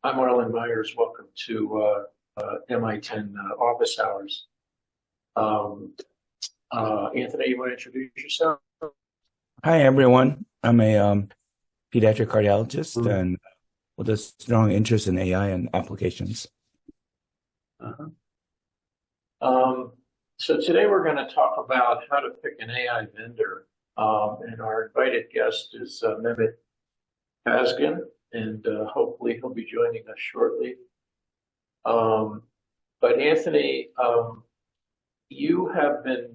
I'm Arlen Meyers. Welcome to MI10 office hours. Anthony, you want to introduce yourself? Hi, everyone. I'm a pediatric cardiologist and with a strong interest in AI and applications. Uh-huh. Um, so today we're going to talk about how to pick an AI vendor. And our invited guest is Mehmet Kazgan, and hopefully he'll be joining us shortly. But Anthony, you have been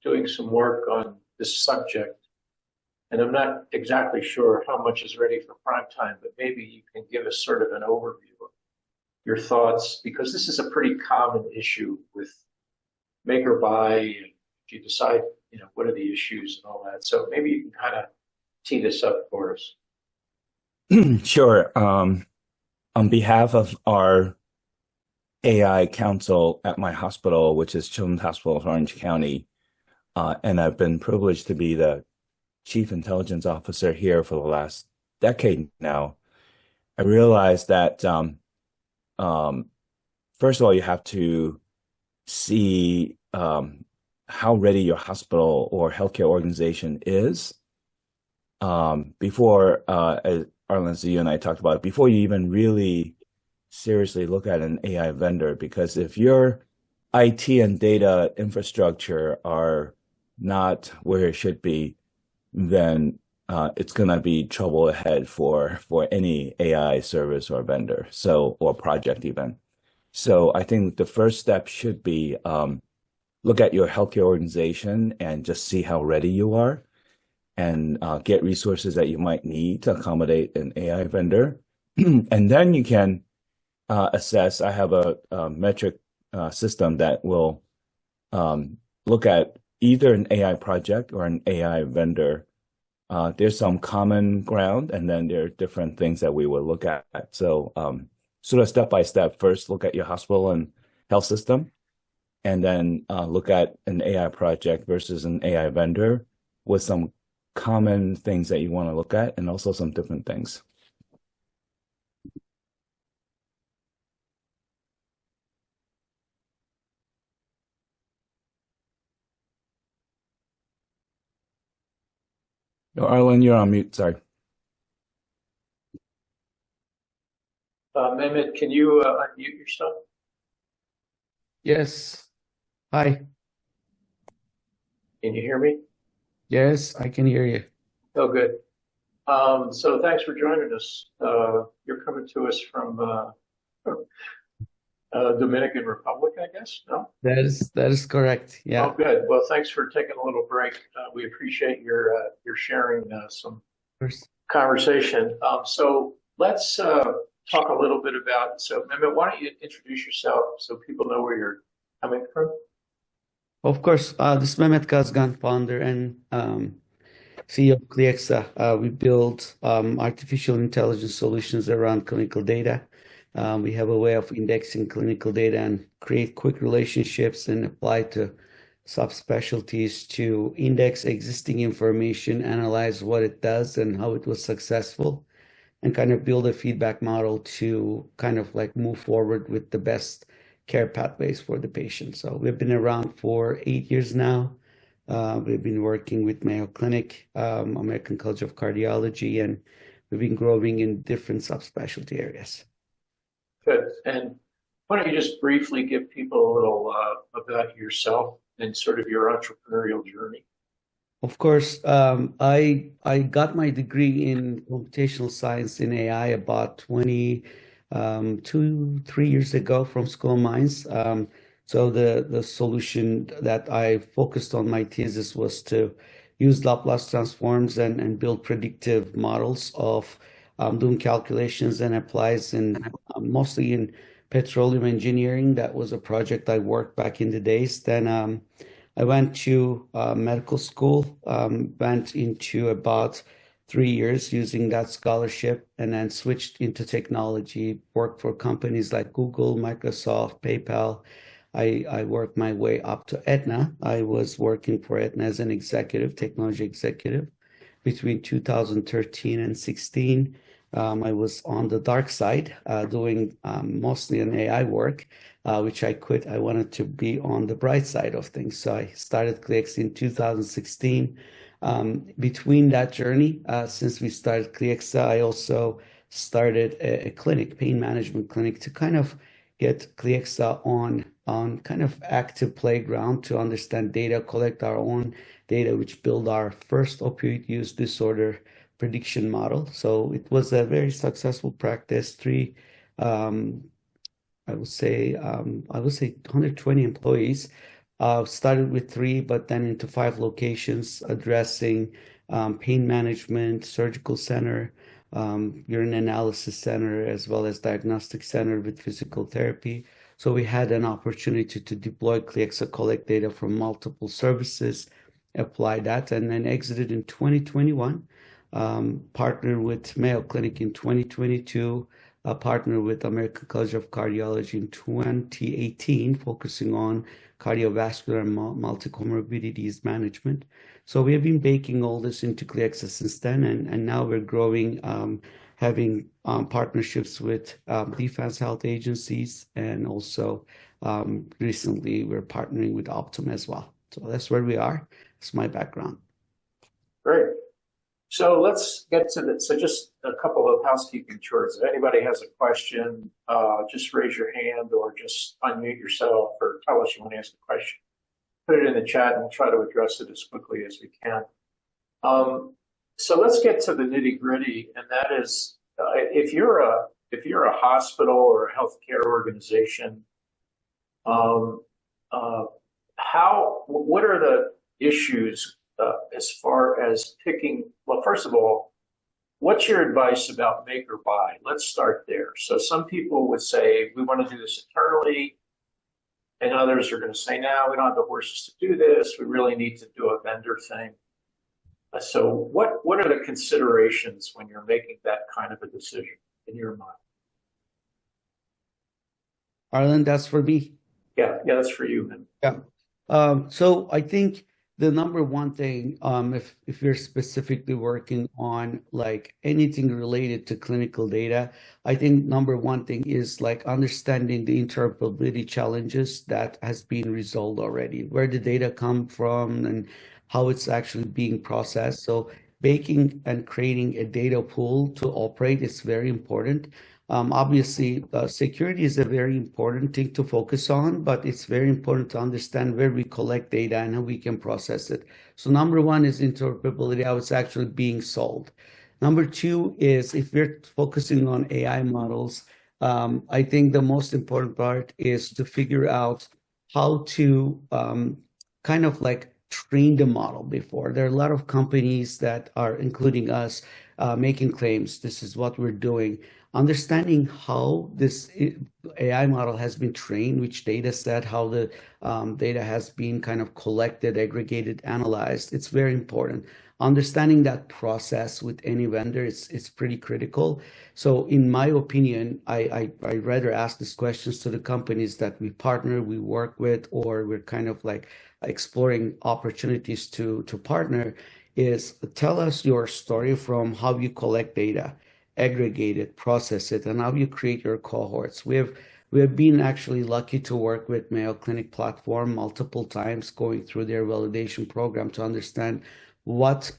doing some work on this subject. And I'm not exactly sure how much is ready for prime time, but maybe you can give us sort of an overview of your thoughts, because this is a pretty common issue with make or buy. And if you decide, what are the issues and all that. So maybe you can kind of tee this up for us. Sure. On behalf of our AI council at my hospital, which is Children's Hospital of Orange County, and I've been privileged to be the Chief Intelligence Officer here for the last decade now, I realized that first of all, you have to see how ready your hospital or healthcare organization is before, as Arlen, you and I talked about, before you even really seriously look at an AI vendor. Because if your IT and data infrastructure are not where it should be, then it's going to be trouble ahead for any AI service or vendor, or project even. So I think the first step should be look at your healthcare organization and just see how ready you are, and get resources that you might need to accommodate an AI vendor. And then you can assess. I have a metric system that will look at either an AI project or an AI vendor. There's some common ground, and then there are different things that we will look at. So sort of step by step, first look at your hospital and health system, and then look at an AI project versus an AI vendor with some common things that you want to look at, and also some different things. Oh, Arlen, you're on mute. Sorry. Mehmet, can you unmute yourself? Yes. Hi. Can you hear me? Yes, I can hear you. Oh, good. So thanks for joining us. You're coming to us from Dominican Republic, I guess, no? That is correct. Yeah. Oh, good. Well, thanks for taking a little break. We appreciate your sharing some First. conversation. So let's talk a little bit about. So, Mehmet, why don't you introduce yourself so people know where you're coming from? Of course, this is Mehmet Kazgan, founder and CEO of cliexa. We build artificial intelligence solutions around clinical data. We have a way of indexing clinical data and create quick relationships and apply to subspecialties to index existing information, analyze what it does and how it was successful, and kind of build a feedback model to kind of like move forward with the best care pathways for the patient. So we've been around for 8 years now. We've been working with Mayo Clinic, American College of Cardiology, and we've been growing in different subspecialty areas. Good. And why don't you just briefly give people a little about yourself and sort of your entrepreneurial journey? Of course, I got my degree in computational science in AI about 3 years ago from School of Mines. So the solution that I focused on my thesis was to use Laplace transforms and build predictive models of doing calculations and applies in mostly in petroleum engineering. That was a project I worked back in the days. Then I went to medical school, went into about 3 years using that scholarship, and then switched into technology, worked for companies like Google, Microsoft, PayPal. I worked my way up to Aetna. I was working for Aetna as an executive, technology executive between 2013 and 16. I was on the dark side, doing mostly an AI work, which I quit. I wanted to be on the bright side of things. So I started cliexa in 2016. Between that journey, since we started cliexa, I also started a clinic, pain management clinic, to kind of get cliexa on kind of active playground to understand data, collect our own data, which build our first opioid use disorder prediction model. So it was a very successful practice. Um, I would say 120 employees. Started with 3, but then into 5 locations addressing pain management, surgical center, urine analysis center, as well as diagnostic center with physical therapy. So we had an opportunity to deploy cliexa, collect data from multiple services, apply that, and then exited in 2021. Partnered with Mayo Clinic in 2022, partnered with American College of Cardiology in 2018, focusing on cardiovascular and multi-comorbidities management. So we have been baking all this into cliexa since then, and now we're growing, having partnerships with defense health agencies, and also recently we're partnering with Optum as well. So that's where we are. That's my background. Great. So let's get to the, so just a couple of housekeeping chores. If anybody has a question, just raise your hand or just unmute yourself or tell us you want to ask a question. Put it in the chat and we'll try to address it as quickly as we can. So let's get to the nitty gritty, and that is, if you're a hospital or a healthcare organization, what are the issues as far as picking? Well, first of all, what's your advice about make or buy? Let's start there. So some people would say, we want to do this internally, and others are going to say, no, we don't have the horses to do this. We really need to do a vendor thing. So what are the considerations when you're making that kind of a decision in your mind? Arlen, that's for me. Yeah, that's for you, man. Yeah. So I think the number one thing, if you're specifically working on like anything related to clinical data, I think number one thing is like understanding the interoperability challenges that has been resolved already, where the data come from and how it's actually being processed. So baking and creating a data pool to operate is very important. Obviously, security is a very important thing to focus on, but it's very important to understand where we collect data and how we can process it. So number one is interoperability, how it's actually being solved. Number two is if we're focusing on AI models, I think the most important part is to figure out how to kind of like train the model before. There are a lot of companies that are, including us, making claims. This is what we're doing. Understanding how this AI model has been trained, which data set, how the data has been kind of collected, aggregated, analyzed, it's very important. Understanding that process with any vendor, it's pretty critical. So in my opinion, I rather ask these questions to the companies that we partner, we work with, or we're kind of like exploring opportunities to partner, is tell us your story from how you collect data, aggregate it, process it, and how you create your cohorts. We have been actually lucky to work with Mayo Clinic platform multiple times, going through their validation program to understand what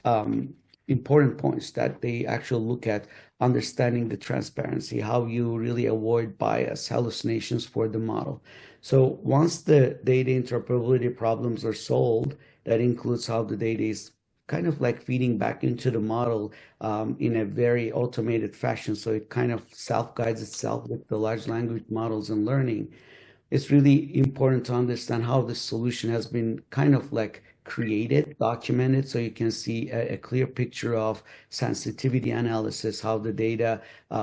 important points that they actually look at, understanding the transparency, how you really avoid bias, hallucinations for the model. So once the data interoperability problems are solved, that includes how the data is kind of like feeding back into the model in a very automated fashion. So it kind of self-guides itself with the large language models and learning. It's really important to understand how the solution has been kind of like created, documented, so you can see a clear picture of sensitivity analysis, how the data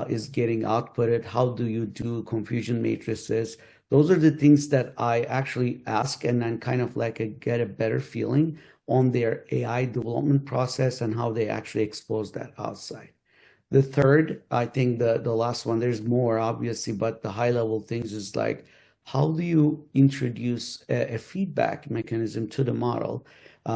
is getting outputted, how do you do confusion matrices. Those are the things that I actually ask, and then kind of like get a better feeling on their AI development process and how they actually expose that outside. The third, I think the last one, there's more obviously, but the high level things is like, how do you introduce a feedback mechanism to the model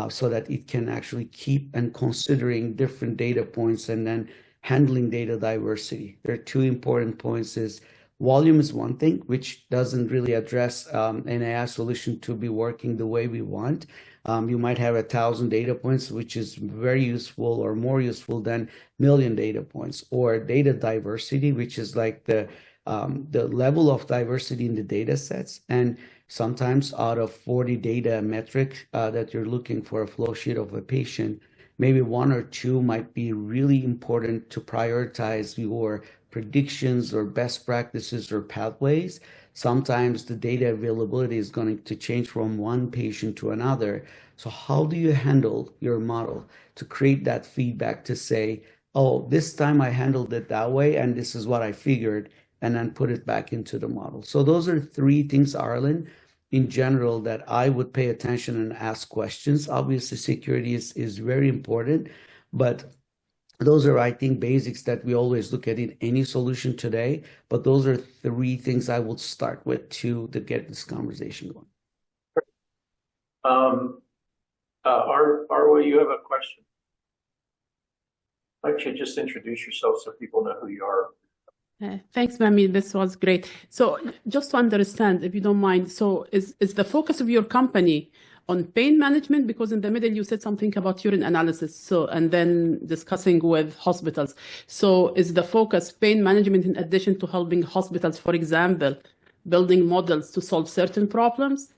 so that it can actually keep and considering different data points and then handling data diversity. There are two important points is volume is one thing, which doesn't really address an AI solution to be working the way we want. You might have 1,000 data points, which is very useful or more useful than million data points, or data diversity, which is like the level of diversity in the data sets. And sometimes out of 40 data metric that you're looking for a flow sheet of a patient, maybe one or two might be really important to prioritize your predictions or best practices or pathways. Sometimes the data availability is going to change from one patient to another. So how do you handle your model to create that feedback to say, oh, this time I handled it that way, and this is what I figured, and then put it back into the model. So those are three things, Arlen, in general, that I would pay attention and ask questions. Obviously, security is very important, but those are, I think, basics that we always look at in any solution today. But those are three things I would start with to get this conversation going. Arwa, you have a question. Why don't you just introduce yourself so people know who you are? Thanks, Mami. This was great. So just to understand, if you don't mind, so is the focus of your company on pain management? Because in the middle you said something about urine analysis, so and then discussing with hospitals. So is the focus pain management in addition to helping hospitals, for example, building models to solve certain problems?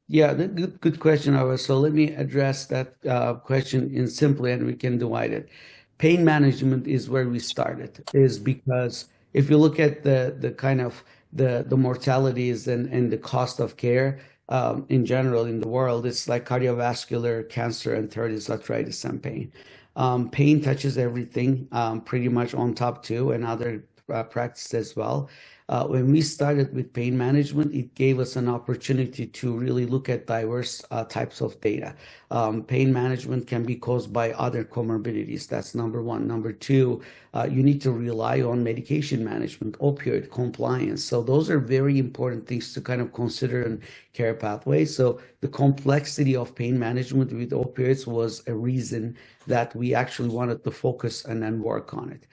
Yeah, good question, Arwa. So let me address that question in simply, and we can divide it. Pain management is where we started, is because if you look at the kind of the mortalities and the cost of care in general in the world, it's like cardiovascular, cancer, and third is arthritis and pain. Pain touches everything, pretty much on top too, and other practices as well. When we started with pain management, it gave us an opportunity to really look at diverse types of data. Pain management can be caused by other comorbidities. That's number one. Number two, you need to rely on medication management, opioid compliance. So those are very important things to kind of consider in care pathways. So the complexity of pain management with opioids was a reason that we actually wanted to focus and then work on it.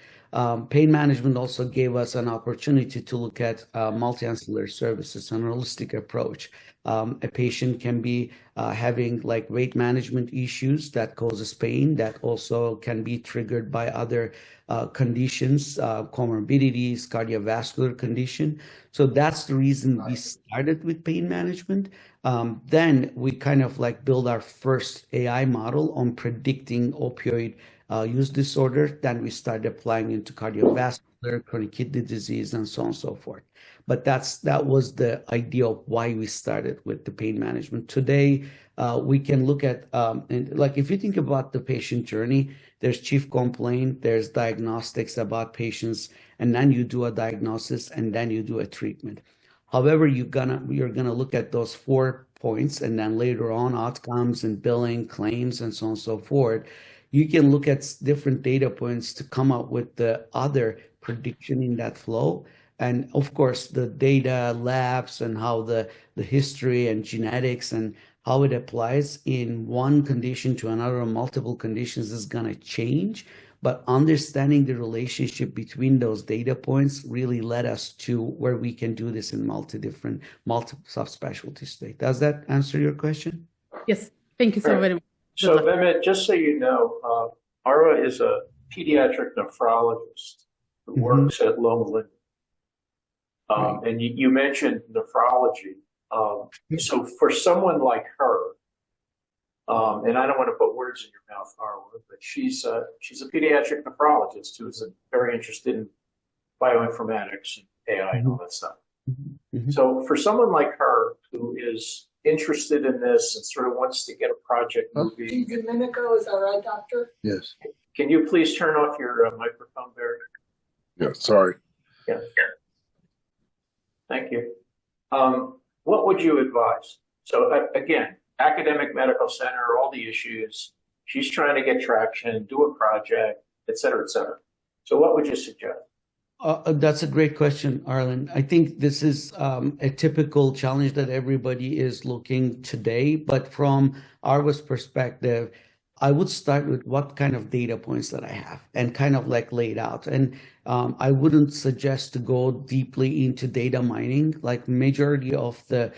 Pain management also gave us an opportunity to look at multi-ancillary services, an holistic approach. A patient can be having like weight management issues that causes pain, that also can be triggered by other conditions, comorbidities, cardiovascular condition. So that's the reason we started with pain management. Then we kind of like build our first AI model on predicting opioid use disorder. Then we started applying into cardiovascular, chronic kidney disease, and so on and so forth. But that was the idea of why we started with the pain management. Today, we can look at, like if you think about the patient journey, there's chief complaint, there's diagnostics about patients, and then you do a diagnosis, and then you do a treatment. However, you're gonna look at those 4 points, and then later on outcomes and billing, claims, and so on and so forth. You can look at different data points to come up with the other prediction in that flow. And of course, the data labs and how the history and genetics and how it applies in one condition to another or multiple conditions is going to change. But understanding the relationship between those data points really led us to where we can do this in multiple subspecialty state. Does that answer your question? Yes, thank you so very much. So, Mehmet, just so you know, Ara is a pediatric nephrologist who works at Loma Linda. And you mentioned nephrology. So for someone like her, and I don't want to put words in your mouth, Arlen, but she's a pediatric nephrologist who is very interested in bioinformatics and AI and all that stuff. So for someone like her who is interested in this and sort of wants to get a project moving. Steve Domenico, is that right, doctor? Yes. Can you please turn off your microphone, Barry? Yeah, sorry. Yeah. Thank you. What would you advise? So again, academic medical center, all the issues. She's trying to get traction, do a project, et cetera, et cetera. So what would you suggest? That's a great question, Arlen. I think this is a typical challenge that everybody is looking today. But from Arwa's perspective, I would start with what kind of data points that I have and kind of like lay it out. And I wouldn't suggest to go deeply into data mining. Like majority of the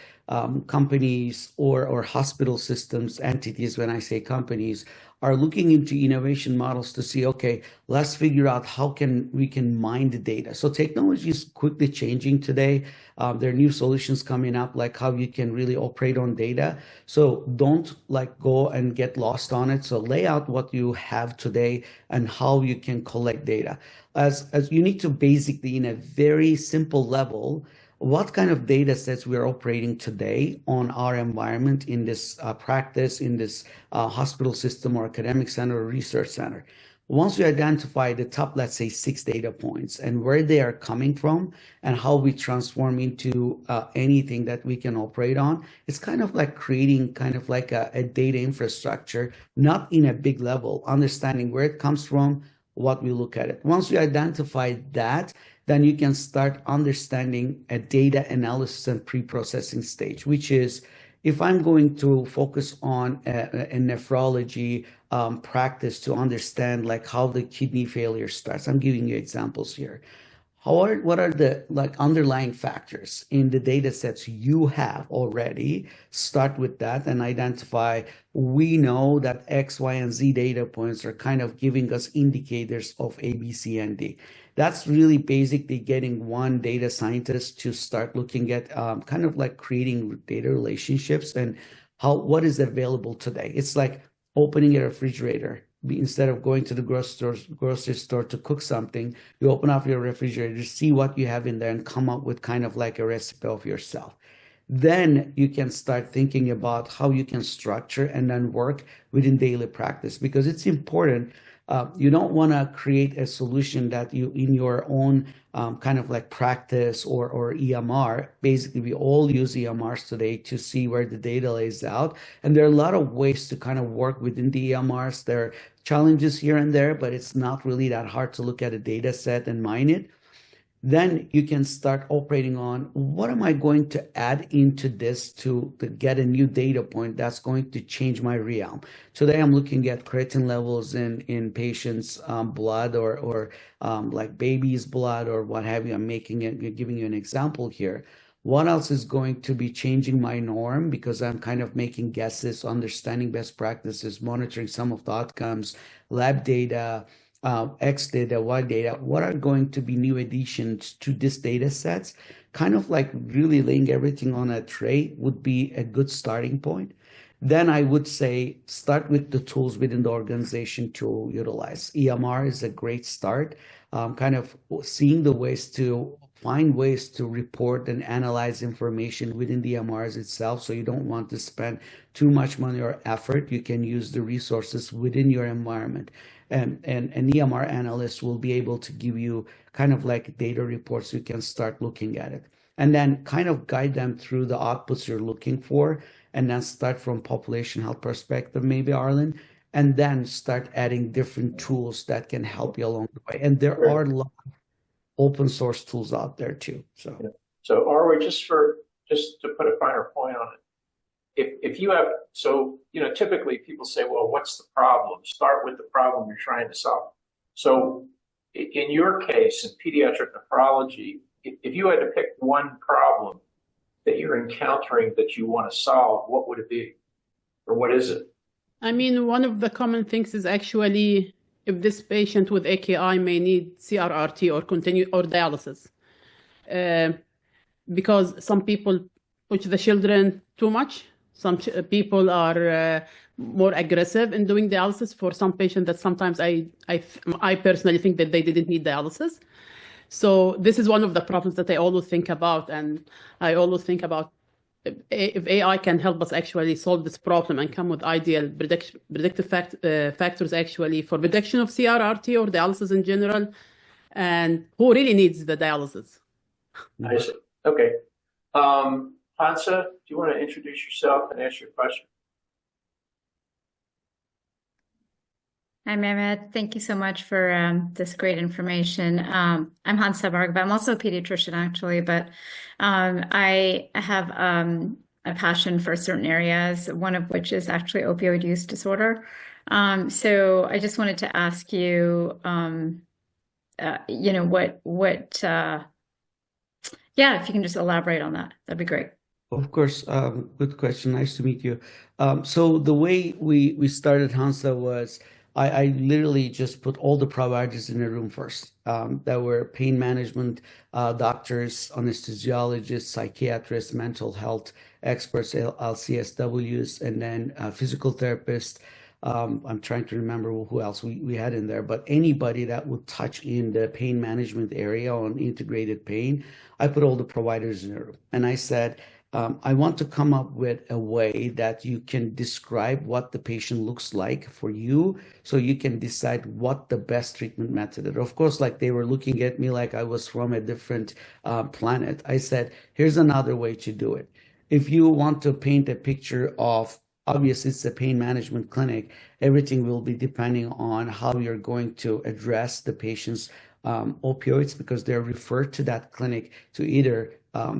companies or hospital systems entities, when I say companies, are looking into innovation models to see, okay, let's figure out how we can mine the data. So technology is quickly changing today. There are new solutions coming up, like how you can really operate on data. So don't like go and get lost on it. So lay out what you have today and how you can collect data. As you need to basically, in a very simple level, what kind of data sets we're operating today on our environment in this practice, in this hospital system or academic center or research center. Once we identify the top, let's say 6 data points and where they are coming from and how we transform into anything that we can operate on, it's kind of like creating kind of like a data infrastructure, not in a big level, understanding where it comes from, what we look at it. Once we identify that, then you can start understanding a data analysis and pre-processing stage, which is if I'm going to focus on a nephrology practice to understand like how the kidney failure starts. I'm giving you examples here. What are the like underlying factors in the data sets you have already? Start with that and identify. We know that X, Y, and Z data points are kind of giving us indicators of A, B, C, and D. That's really basically getting one data scientist to start looking at kind of like creating data relationships and what is available today. It's like opening a refrigerator. Instead of going to the grocery store to cook something, you open up your refrigerator, see what you have in there, and come up with kind of like a recipe of yourself. Then you can start thinking about how you can structure and then work within daily practice, because it's important. You don't want to create a solution that you in your own kind of like practice or EMR. Basically, we all use EMRs today to see where the data lays out. And there are a lot of ways to kind of work within the EMRs. There are challenges here and there, but it's not really that hard to look at a data set and mine it. Then you can start operating on what am I going to add into this to get a new data point that's going to change my realm. Today I'm looking at creatine levels in patients' blood or like baby's blood or what have you. I'm giving you an example here. What else is going to be changing my norm, because I'm kind of making guesses, understanding best practices, monitoring some of the outcomes, lab data, X data, Y data, what are going to be new additions to this data sets? Kind of like really laying everything on a tray would be a good starting point. Then I would say start with the tools within the organization to utilize. EMR is a great start. Kind of seeing the ways to find ways to report and analyze information within the EMRs itself. So you don't want to spend too much money or effort. You can use the resources within your environment. And an EMR analyst will be able to give you kind of like data reports. You can start looking at it and then kind of guide them through the outputs you're looking for, and then start from population health perspective, maybe Arlen, and then start adding different tools that can help you along the way. And there are a lot of open source tools out there too. So Arwen, just to put a finer point on it, if you have, so, you know, typically people say, well, what's the problem? Start with the problem you're trying to solve. So in your case, in pediatric nephrology, if you had to pick one problem that you're encountering that you want to solve, what would it be? Or what is it? I mean, one of the common things is actually if this patient with AKI may need CRRT or dialysis. Because some people push the children too much. Some people are more aggressive in doing dialysis. For some patients that sometimes I personally think that they didn't need dialysis. So this is one of the problems that I always think about. And I always think about if AI can help us actually solve this problem and come with ideal predictive factors actually for prediction of CRRT or dialysis in general, and who really needs the dialysis. I see. Okay. Hansa, do you want to introduce yourself and ask your question? Hi, Mehmet. Thank you so much for this great information. I'm Hansa Barg, but I'm also a pediatrician, actually, but I have a passion for certain areas, one of which is actually opioid use disorder. So I just wanted to ask you, you know, yeah, if you can just elaborate on that, that'd be great. Of course, good question. Nice to meet you. So the way we started Hansa was I literally just put all the providers in a room first. That were pain management doctors, anesthesiologists, psychiatrists, mental health experts, LCSWs, and then physical therapists. I'm trying to remember who else we had in there, but anybody that would touch in the pain management area on integrated pain, I put all the providers in a room. And I said, I want to come up with a way that you can describe what the patient looks like for you so you can decide what the best treatment method is. Of course, like they were looking at me like I was from a different planet. I said, here's another way to do it. If you want to paint a picture of, obviously, it's a pain management clinic, everything will be depending on how you're going to address the patient's opioids because they're referred to that clinic to either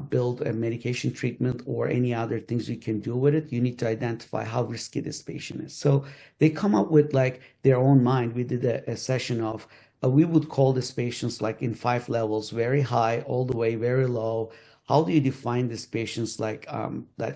build a medication treatment or any other things you can do with it. You need to identify how risky this patient is. So they come up with like their own mind. We did a session of, we would call these patients like in 5 levels, very high, all the way very low. How do you define these patients like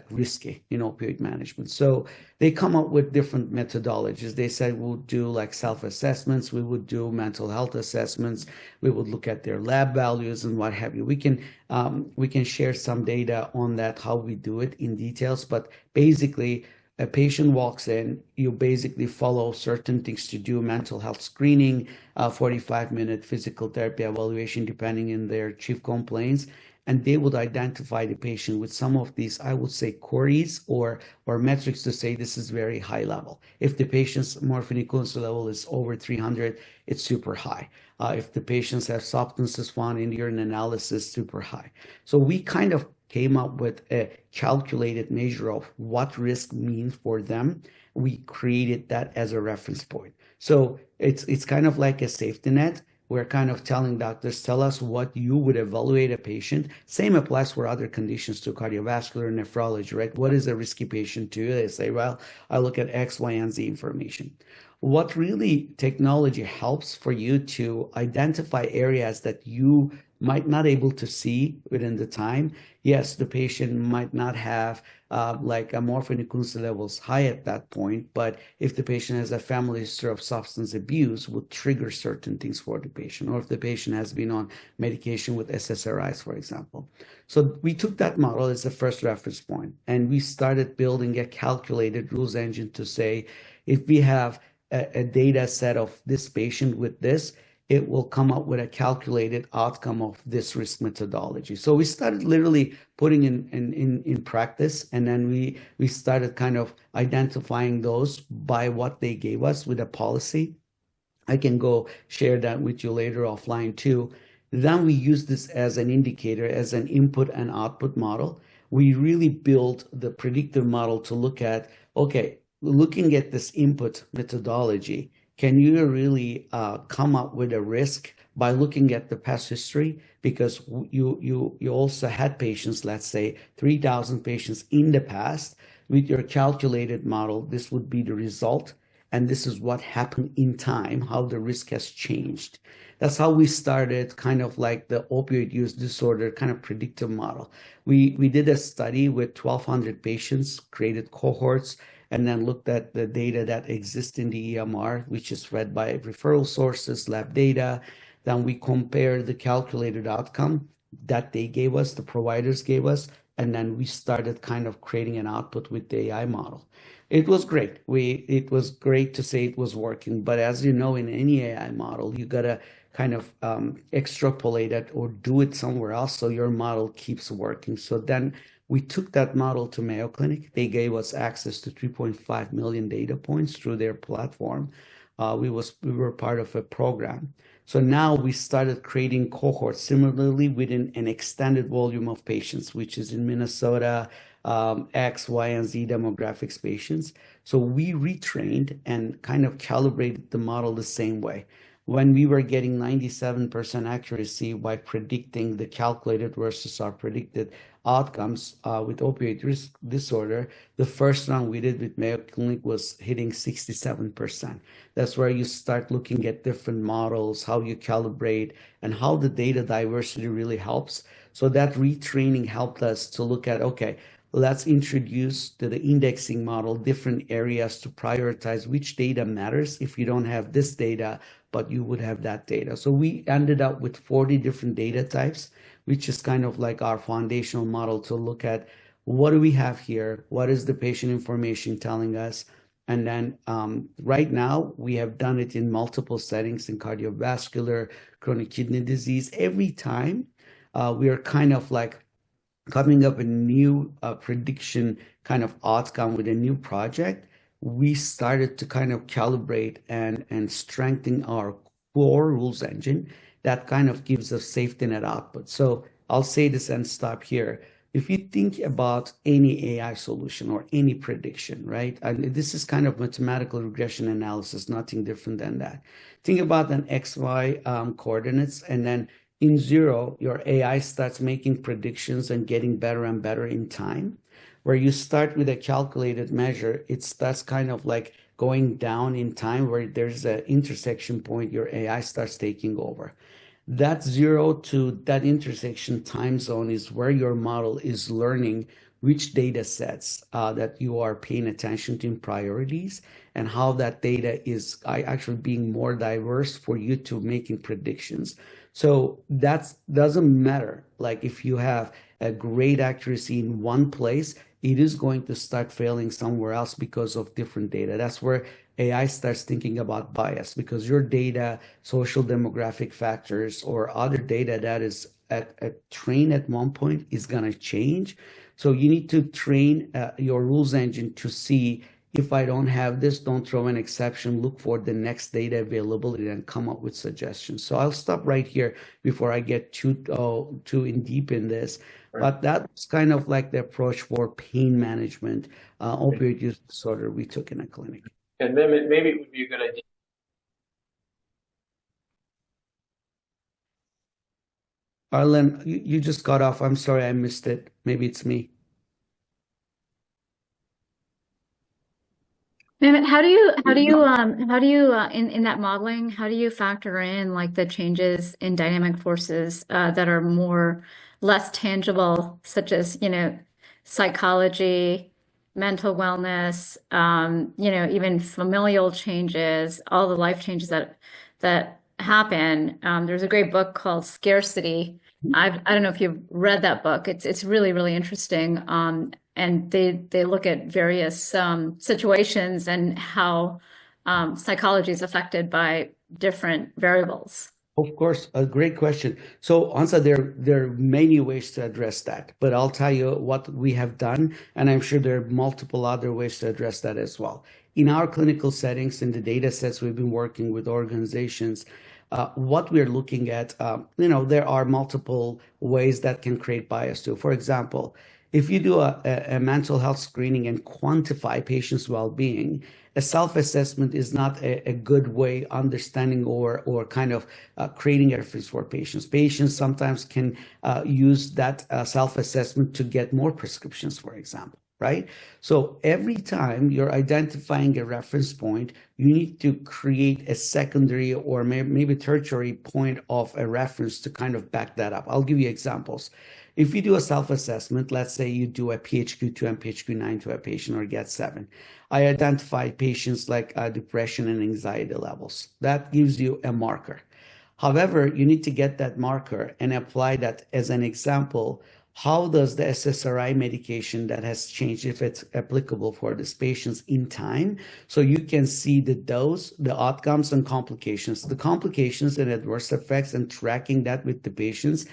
risky in opioid management? So they come up with different methodologies. They said we'll do like self-assessments, we would do mental health assessments, we would look at their lab values and what have you. We can share some data on that, how we do it in details, but basically a patient walks in, you basically follow certain things to do mental health screening, 45-minute physical therapy evaluation, depending on their chief complaints. And they would identify the patient with some of these, I would say, queries or metrics to say this is very high level. If the patient's morphine equivalency level is over 300, it's super high. If the patients have substances found in urine analysis, super high. So we kind of came up with a calculated measure of what risk means for them. We created that as a reference point. So it's kind of like a safety net. We're kind of telling doctors, tell us what you would evaluate a patient. Same applies for other conditions to cardiovascular and nephrology, right? What is a risky patient to you? They say, well, I look at X, Y, and Z information. What really technology helps for you to identify areas that you might not able to see within the time. Yes, the patient might not have like a morphine equivalency levels high at that point, but if the patient has a family history of substance abuse, would trigger certain things for the patient, or if the patient has been on medication with SSRIs, for example. So we took that model as the first reference point, and we started building a calculated rules engine to say, if we have a data set of this patient with this, it will come up with a calculated outcome of this risk methodology. So we started literally putting in practice, and then we started kind of identifying those by what they gave us with a policy. I can go share that with you later offline too. Then we use this as an indicator, as an input and output model. We really build the predictive model to look at, okay, looking at this input methodology, can you really come up with a risk by looking at the past history? Because you also had patients, let's say 3,000 patients in the past. With your calculated model, this would be the result. And this is what happened in time, how the risk has changed. That's how we started kind of like the opioid use disorder kind of predictive model. We did a study with 1,200 patients, created cohorts, and then looked at the data that exists in the EMR, which is fed by referral sources, lab data. Then we compared the calculated outcome that they gave us, the providers gave us, and then we started kind of creating an output with the AI model. It was great. It was great to say it was working, but as you know, in any AI model, you gotta kind of extrapolate it or do it somewhere else so your model keeps working. So then we took that model to Mayo Clinic. They gave us access to 3.5 million data points through their platform. We were part of a program. So now we started creating cohorts similarly within an extended volume of patients, which is in Minnesota, X, Y, and Z demographics patients. So we retrained and kind of calibrated the model the same way. when we were getting 97% accuracy by predicting the calculated versus our predicted outcomes with opioid risk disorder, the first round we did with Mayo Clinic was hitting 67%. That's where you start looking at different models, how you calibrate, and how the data diversity really helps. So that retraining helped us to look at, okay, let's introduce to the indexing model different areas to prioritize which data matters if you don't have this data, but you would have that data. So we ended up with 40 different data types, which is kind of like our foundational model to look at what do we have here, what is the patient information telling us, and then right now we have done it in multiple settings in cardiovascular, chronic kidney disease. Every time we are kind of like coming up with a new prediction kind of outcome with a new project, we started to kind of calibrate and strengthen our core rules engine that kind of gives us safety net output. So I'll say this and stop here. If you think about any AI solution or any prediction, right? And this is kind of mathematical regression analysis, nothing different than that. Think about an XY coordinates, and then in 0, your AI starts making predictions and getting better and better in time. Where you start with a calculated measure, it starts kind of like going down in time where there's an intersection point, your AI starts taking over. That 0 to that intersection time zone is where your model is learning which data sets that you are paying attention to in priorities and how that data is actually being more diverse for you to making predictions. So that doesn't matter. Like if you have a great accuracy in one place, it is going to start failing somewhere else because of different data. That's where AI starts thinking about bias, because your data, social demographic factors, or other data that is trained at one point is going to change. So you need to train your rules engine to see, if I don't have this, don't throw an exception, look for the next data availability and come up with suggestions. So I'll stop right here before I get too in deep in this. Right. But that's kind of like the approach for pain management, opioid use disorder we took in a clinic. And maybe it would be a good idea. Arlen, you just got off. I'm sorry, I missed it. Maybe it's me. Mehmet, how do you in that modeling, how do you factor in like the changes in dynamic forces that are less tangible, such as, psychology, mental wellness, even familial changes, all the life changes that happen. There's a great book called Scarcity. I don't know if you've read that book. It's really, really interesting. And they look at various situations and how psychology is affected by different variables. Of course, a great question. So, Ansa, there are many ways to address that, but I'll tell you what we have done, and I'm sure there are multiple other ways to address that as well. In our clinical settings, in the data sets we've been working with organizations, what we're looking at, there are multiple ways that can create bias too. For example, if you do a mental health screening and quantify patients' well-being, a self-assessment is not a good way understanding or kind of creating a reference for patients. Patients sometimes can use that self-assessment to get more prescriptions, for example, right? So every time you're identifying a reference point, you need to create a secondary or maybe tertiary point of a reference to kind of back that up. I'll give you examples. If you do a self-assessment, let's say you do a PHQ-2 and PHQ-9 to a patient or GET-7, I identify patients like depression and anxiety levels. That gives you a marker. However, you need to get that marker and apply that as an example. How does the SSRI medication that has changed, if it's applicable for these patients in time, so you can see the dose, the outcomes, and complications. The complications and adverse effects and tracking that with the patients,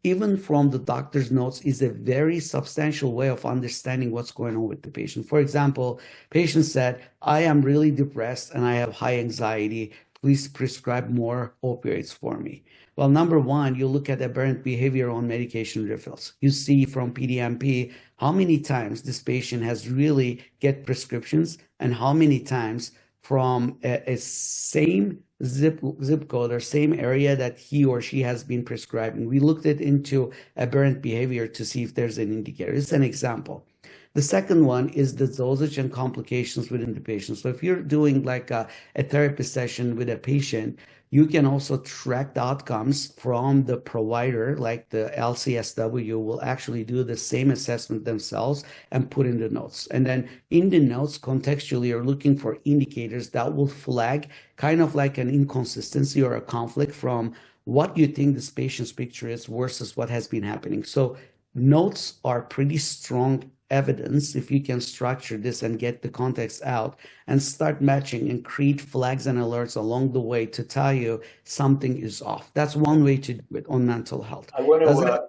even from the doctor's notes, is a very substantial way of understanding what's going on with the patient. For example, patient said, I am really depressed and I have high anxiety. Please prescribe more opioids for me. Well, number one, you look at aberrant behavior on medication refills. You see from PDMP how many times this patient has really get prescriptions and how many times from a same zip code or same area that he or she has been prescribing. We looked into aberrant behavior to see if there's an indicator. It's an example. The second one is the dosage and complications within the patient. So if you're doing like a therapy session with a patient, you can also track the outcomes from the provider, like the LCSW will actually do the same assessment themselves and put in the notes. And then in the notes, contextually, you're looking for indicators that will flag kind of like an inconsistency or a conflict from what you think this patient's picture is versus what has been happening. So notes are pretty strong evidence if you can structure this and get the context out and start matching and create flags and alerts along the way to tell you something is off. That's one way to do it on mental health. I want to,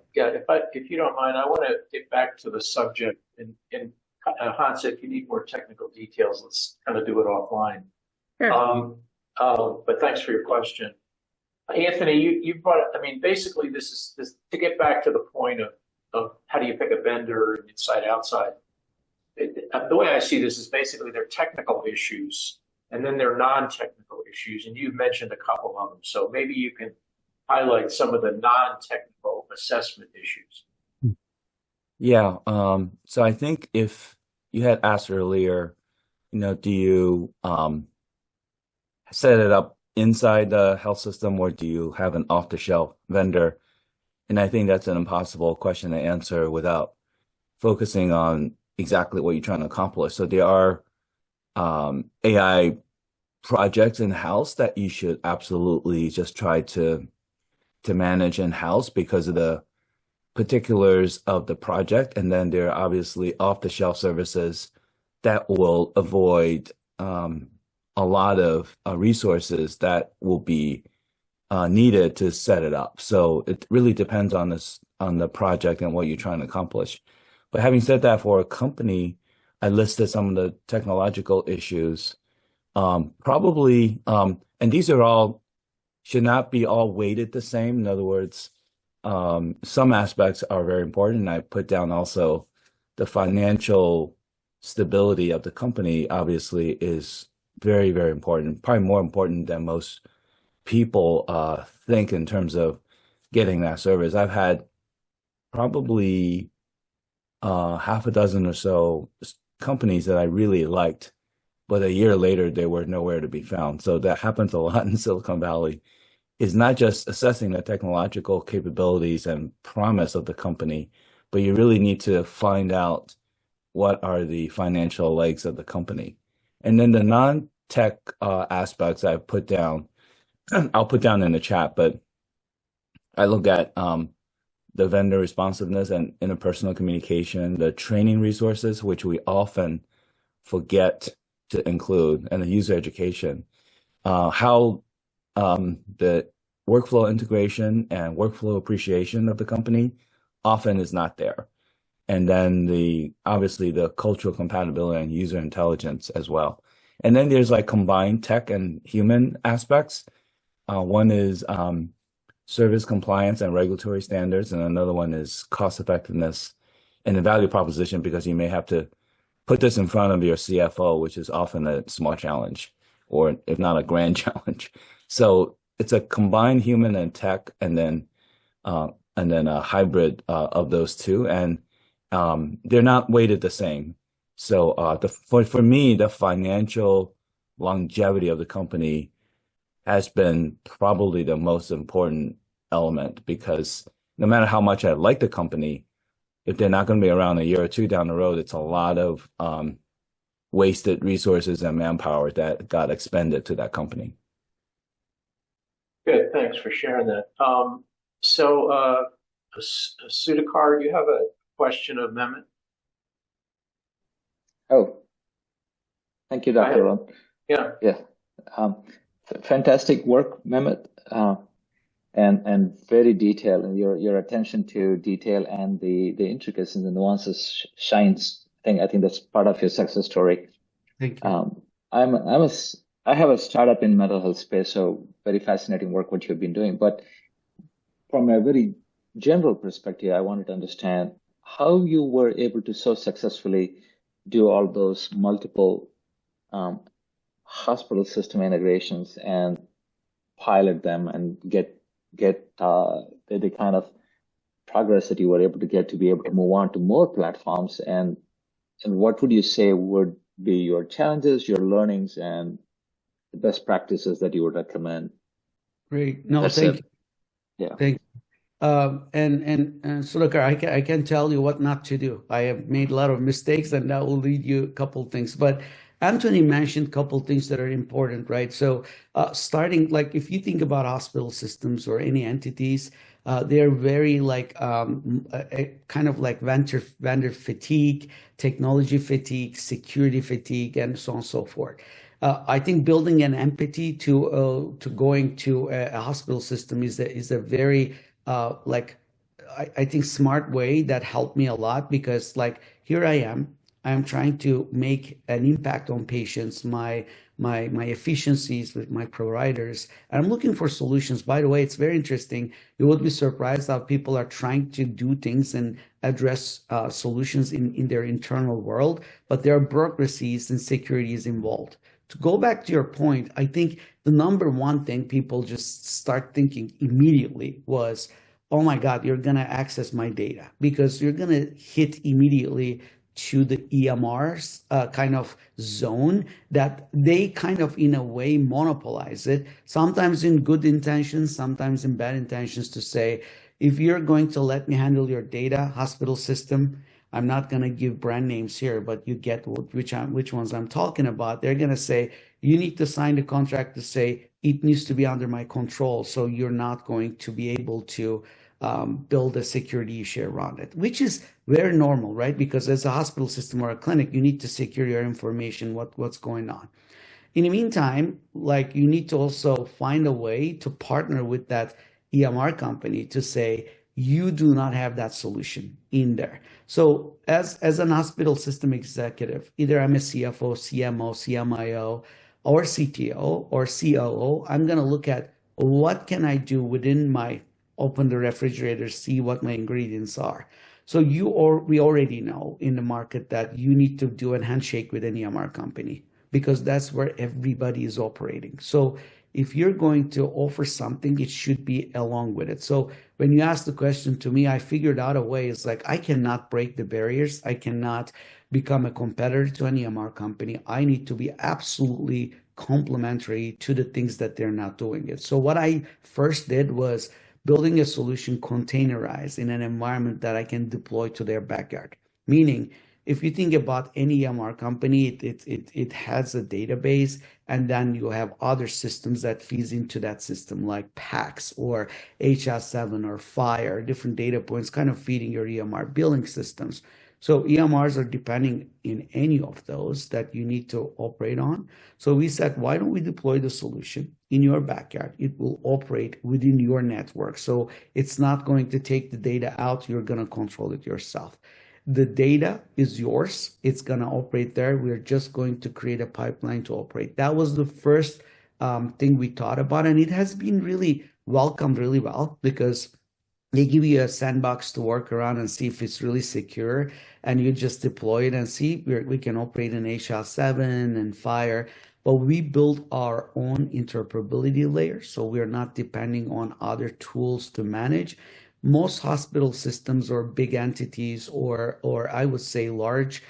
if you don't mind, I want to get back to the subject. And Hans, if you need more technical details, let's kind of do it offline. Sure. But thanks for your question. Anthony, you brought it, I mean, basically this to get back to the point of how do you pick a vendor inside, outside. The way I see this is basically they're technical issues and then they're non-technical issues. And you've mentioned a couple of them. So maybe you can highlight some of the non-technical assessment issues. Yeah. So I think if you had asked earlier, do you set it up inside the health system or do you have an off-the-shelf vendor? And I think that's an impossible question to answer without focusing on exactly what you're trying to accomplish. So there are AI projects in-house that you should absolutely just try to manage in-house because of the particulars of the project. And then there are obviously off-the-shelf services that will avoid a lot of resources that will be needed to set it up. So it really depends on the project and what you're trying to accomplish. But having said that, for a company, I listed some of the technological issues. Probably, and these are all should not be all weighted the same. In other words, some aspects are very important. I put down also the financial stability of the company obviously is very, very important, probably more important than most people think in terms of getting that service. I've had probably half a dozen or so companies that I really liked, but a year later they were nowhere to be found. So that happens a lot in Silicon Valley. Is not just assessing the technological capabilities and promise of the company, but you really need to find out what are the financial legs of the company. And then the non-tech aspects I've put down, I'll put down in the chat, but I look at the vendor responsiveness and interpersonal communication, the training resources, which we often forget to include, and the user education, how the workflow integration and workflow appreciation of the company often is not there. And then obviously the cultural compatibility and user intelligence as well. And then there's like combined tech and human aspects. One is service compliance and regulatory standards, and another one is cost effectiveness and the value proposition, because you may have to put this in front of your CFO, which is often a small challenge, or if not a grand challenge. So it's a combined human and tech, and then a hybrid of those two, and they're not weighted the same. So for me, the financial longevity of the company has been probably the most important element, because no matter how much I like the company, if they're not going to be around a year or two down the road, it's a lot of wasted resources and manpower that got expended to that company. Good, thanks for sharing that. So Sudhakar, do you have a question of Mehmet? Oh, thank you, Dr. Ron. Yeah. Fantastic work, Mehmet, and very detailed, and your attention to detail and the intricacies and the nuances shines. I think that's part of your success story. Thank you. I have a startup in mental health space, so very fascinating work what you've been doing. But from a very general perspective, I wanted to understand how you were able to so successfully do all those multiple hospital system integrations and pilot them and get the kind of progress that you were able to get to be able to move on to more platforms? And what would you say would be your challenges, your learnings, and the best practices that you would recommend? Great. No, That's thank it. you. Yeah. Thank you. Sudhakar, I can tell you what not to do. I have made a lot of mistakes, and that will lead you a couple things. But Anthony mentioned a couple things that are important, right? So starting, like if you think about hospital systems or any entities, they're very like kind of like vendor fatigue, technology fatigue, security fatigue, and so on and so forth. I think building an empathy to going to a hospital system is a very like I think smart way that helped me a lot, because like here I'm trying to make an impact on patients, my efficiencies with my providers, and I'm looking for solutions. By the way, it's very interesting. You would be surprised how people are trying to do things and address solutions in their internal world, but there are bureaucracies and securities involved. To go back to your point, I think the number one thing people just start thinking immediately was, oh my God, you're going to access my data, because you're going to hit immediately to the EMR's kind of zone that they kind of in a way monopolize it, sometimes in good intentions, sometimes in bad intentions, to say, if you're going to let me handle your data, hospital system, I'm not going to give brand names here, but you get which ones I'm talking about. They're going to say, you need to sign the contract to say it needs to be under my control, so you're not going to be able to build a security issue around it, which is very normal, right? Because as a hospital system or a clinic, you need to secure your information, what's going on. In the meantime, like you need to also find a way to partner with that EMR company to say, you do not have that solution in there. So as an hospital system executive, either I'm a CFO, CMO, CMIO, or CTO or COO, I'm going to look at what can I do within my open the refrigerator, see what my ingredients are. So we already know in the market that you need to do a handshake with an EMR company, because that's where everybody is operating. So if you're going to offer something, it should be along with it. So when you ask the question to me, I figured out a way. It's like, I cannot break the barriers. I cannot become a competitor to an EMR company. I need to be absolutely complementary to the things that they're not doing it. So what I first did was building a solution containerized in an environment that I can deploy to their backyard. Meaning, if you think about any EMR company, it has a database, and then you have other systems that feeds into that system, like PACS or HR7 or FHIR, different data points kind of feeding your EMR billing systems. So EMRs are depending in any of those that you need to operate on. So we said, why don't we deploy the solution in your backyard? It will operate within your network. So it's not going to take the data out. You're going to control it yourself. The data is yours. It's going to operate there. We're just going to create a pipeline to operate. That was the first thing we thought about. And it has been really welcomed really well, because they give you a sandbox to work around and see if it's really secure, and you just deploy it and see we can operate in HR7 and FHIR, but we build our own interoperability layer, so we're not depending on other tools to manage. Most hospital systems or big entities, or I would say large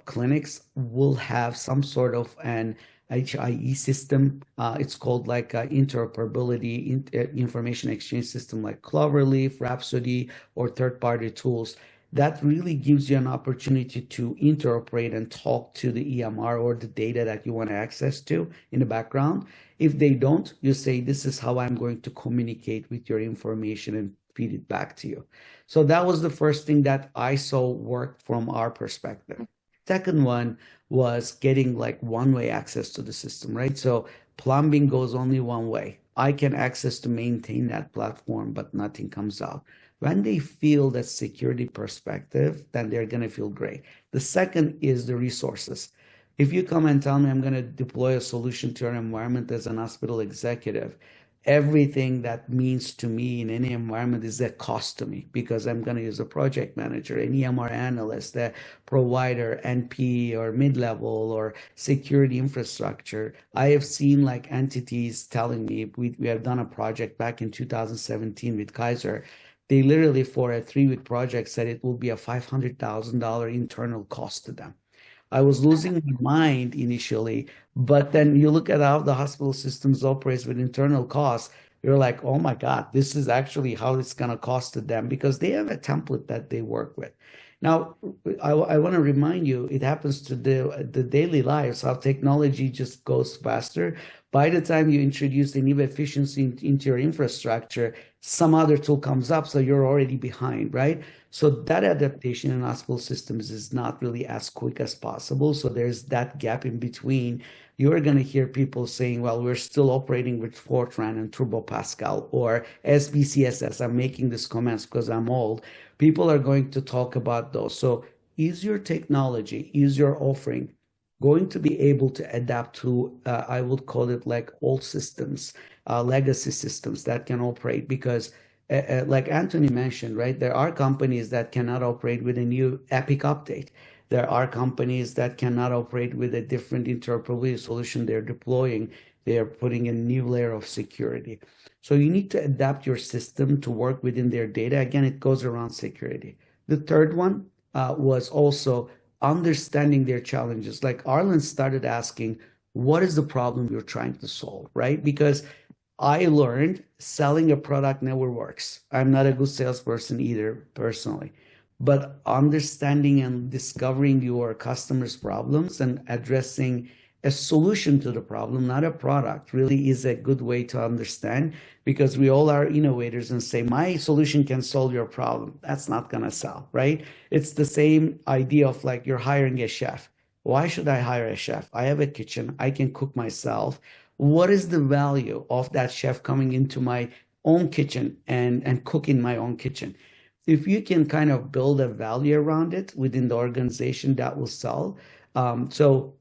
clinics, will have some sort of an HIE system. It's called like interoperability information exchange system, like Cloverleaf, Rhapsody, or third-party tools. That really gives you an opportunity to interoperate and talk to the EMR or the data that you want access to in the background. If they don't, you say, this is how I'm going to communicate with your information and feed it back to you. So that was the first thing that I saw worked from our perspective. Second one was getting like one-way access to the system, right? So plumbing goes only one way. I can access to maintain that platform, but nothing comes out. When they feel that security perspective, then they're going to feel great. The second is the resources. If you come and tell me I'm going to deploy a solution to your environment as an hospital executive, everything that means to me in any environment is a cost to me, because I'm going to use a project manager, an EMR analyst, a provider, NP or mid-level or security infrastructure. I have seen like entities telling me, we have done a project back in 2017 with Kaiser. They literally for a 3-week project said it will be a $500,000 internal cost to them. I was losing my mind initially, but then you look at how the hospital systems operates with internal costs, you're like, oh my God, this is actually how it's going to cost to them, because they have a template that they work with. Now, I want to remind you, it happens to the daily lives, how technology just goes faster. By the time you introduce the new efficiency into your infrastructure, some other tool comes up, so you're already behind, right? So that adaptation in hospital systems is not really as quick as possible. So there's that gap in between. You're going to hear people saying, well, we're still operating with Fortran and Turbo Pascal or SBCSS. I'm making these comments because I'm old. People are going to talk about those. So is your technology, is your offering going to be able to adapt to, I would call it like old systems, legacy systems that can operate? Because like Anthony mentioned, right, there are companies that cannot operate with a new Epic update. There are companies that cannot operate with a different interoperability solution they're deploying. They're putting a new layer of security. So you need to adapt your system to work within their data. Again, it goes around security. The third one was also understanding their challenges. Like Arlen started asking, what is the problem you're trying to solve, right? Because I learned selling a product never works. I'm not a good salesperson either, personally. But understanding and discovering your customers' problems and addressing a solution to the problem, not a product, really is a good way to understand, because we all are innovators and say, my solution can solve your problem. That's not going to sell, right? It's the same idea of like you're hiring a chef. Why should I hire a chef? I have a kitchen. I can cook myself. What is the value of that chef coming into my own kitchen and cook in my own kitchen? If you can kind of build a value around it within the organization, that will sell. So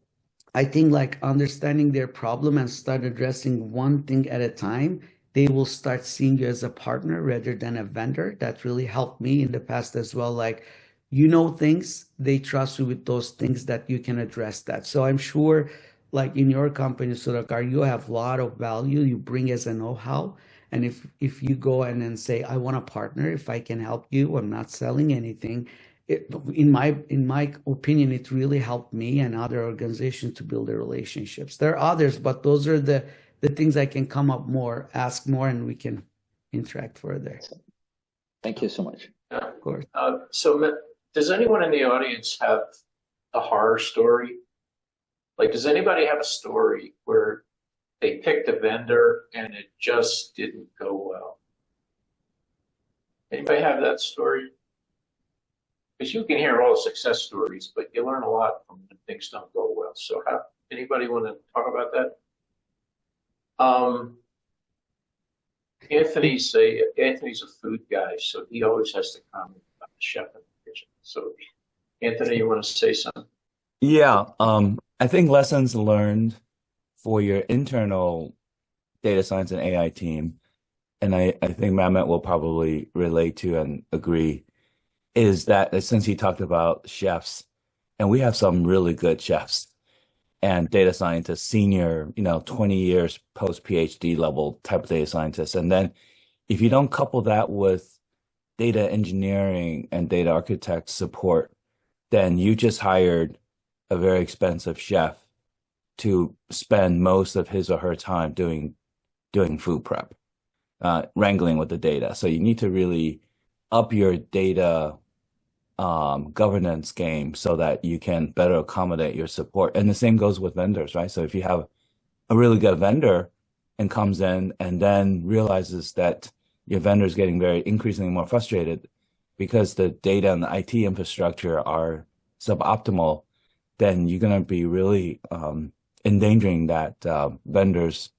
I think like understanding their problem and start addressing one thing at a time, they will start seeing you as a partner rather than a vendor. That really helped me in the past as well. Like, you know things, they trust you with those things that you can address that. So I'm sure like in your company, Sudhakar, you have a lot of value you bring as a know-how. And if you go and then say, I want to partner, if I can help you, I'm not selling anything. In my opinion, it really helped me and other organizations to build the relationships. There are others, but those are the things I can come up more, ask more, and we can interact further. Thank you so much. Of course. So does anyone in the audience have a horror story? Like, does anybody have a story where they picked a vendor and it just didn't go well? Anybody have that story? Because you can hear all the success stories, but you learn a lot from when things don't go well. So anybody want to talk about that? Anthony's a food guy, so he always has to comment about the chef in the kitchen. So Anthony, you want to say something? Yeah, I think lessons learned for your internal data science and AI team, and I think Mehmet will probably relate to and agree, is that since he talked about chefs, and we have some really good chefs and data scientists, senior, 20 years post PhD level type of data scientists. And then if you don't couple that with data engineering and data architect support, then you just hired a very expensive chef to spend most of his or her time doing food prep, wrangling with the data. So you need to really up your data governance game so that you can better accommodate your support. And the same goes with vendors, right? So if you have a really good vendor and comes in and then realizes that your vendor is getting increasingly more frustrated because the data and the IT infrastructure are suboptimal, then you're going to be really endangering that vendor's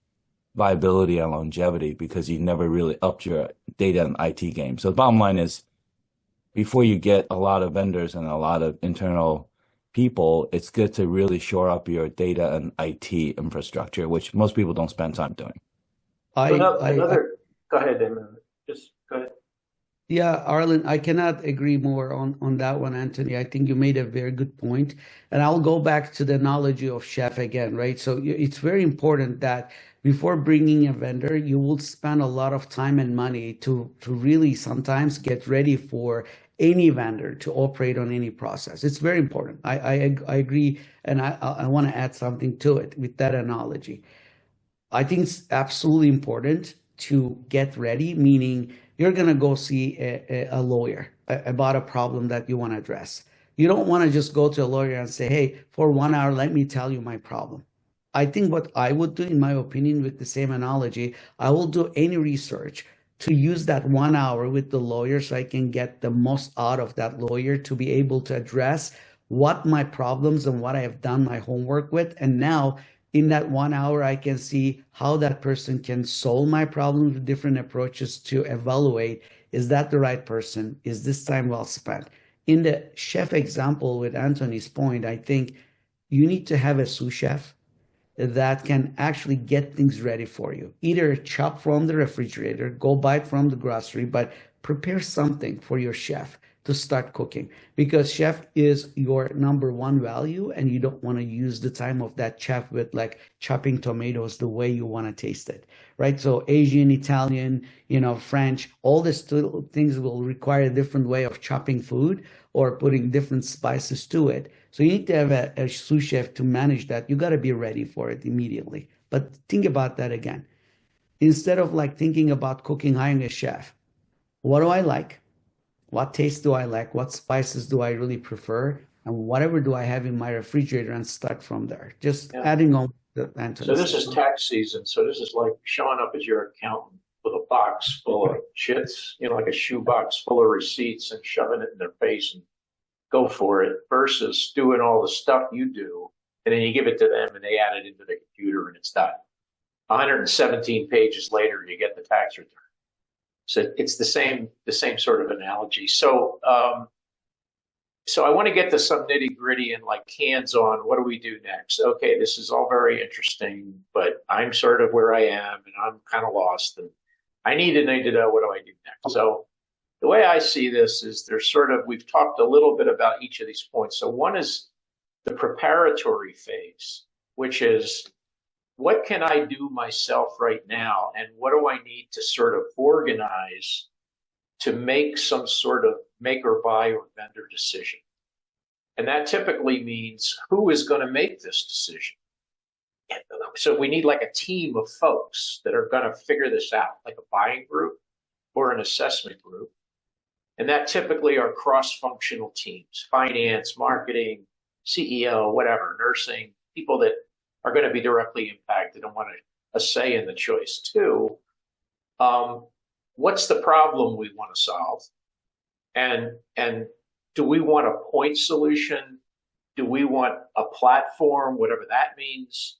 viability and longevity because you never really upped your data and IT game. So the bottom line is, before you get a lot of vendors and a lot of internal people, it's good to really shore up your data and IT infrastructure, which most people don't spend time doing. Go ahead, Emma. Just go ahead. Yeah, Arlen, I cannot agree more on that one, Anthony. I think you made a very good point. And I'll go back to the analogy of chef again, right? So it's very important that before bringing a vendor, you will spend a lot of time and money to really sometimes get ready for any vendor to operate on any process. It's very important. I agree, and I want to add something to it with that analogy. I think it's absolutely important to get ready, meaning you're going to go see a lawyer about a problem that you want to address. You don't want to just go to a lawyer and say, hey, for 1 hour, let me tell you my problem. I think what I would do, in my opinion, with the same analogy, I will do any research to use that 1 hour with the lawyer so I can get the most out of that lawyer to be able to address what my problems and what I have done my homework with. And now in that 1 hour, I can see how that person can solve my problems with different approaches to evaluate, is that the right person? Is this time well spent? In the chef example with Anthony's point, I think you need to have a sous chef that can actually get things ready for you. Either chop from the refrigerator, go buy it from the grocery, but prepare something for your chef to start cooking, because chef is your number one value, and you don't want to use the time of that chef with like chopping tomatoes the way you want to taste it, right? So Asian, Italian, French, all these things will require a different way of chopping food or putting different spices to it. So you need to have a sous chef to manage that. You got to be ready for it immediately. But think about that again. Instead of like thinking about cooking, hiring a chef, what do I like? What taste do I like? What spices do I really prefer? And whatever do I have in my refrigerator, and start from there. Just adding on the Anthony. So this is tax season. So this is like showing up as your accountant with a box full of shits, like a shoebox full of receipts, and shoving it in their face and go for it, versus doing all the stuff you do, and then you give it to them and they add it into the computer and it's done. 117 pages later, you get the tax return. So it's the same sort of analogy. So I want to get to some nitty gritty and like hands-on. What do we do next? Okay, this is all very interesting, but I'm sort of where I am and I'm kind of lost, and I need to know, what do I do next? So the way I see this is we've talked a little bit about each of these points. So one is the preparatory phase, which is, what can I do myself right now? And what do I need to sort of organize to make some sort of make or buy or vendor decision? And that typically means, who is going to make this decision? So we need like a team of folks that are going to figure this out, like a buying group or an assessment group. And that typically are cross-functional teams: finance, marketing, CEO, whatever, nursing, people that are going to be directly impacted and want a say in the choice. Two, what's the problem we want to solve? And do we want a point solution? Do we want a platform, whatever that means?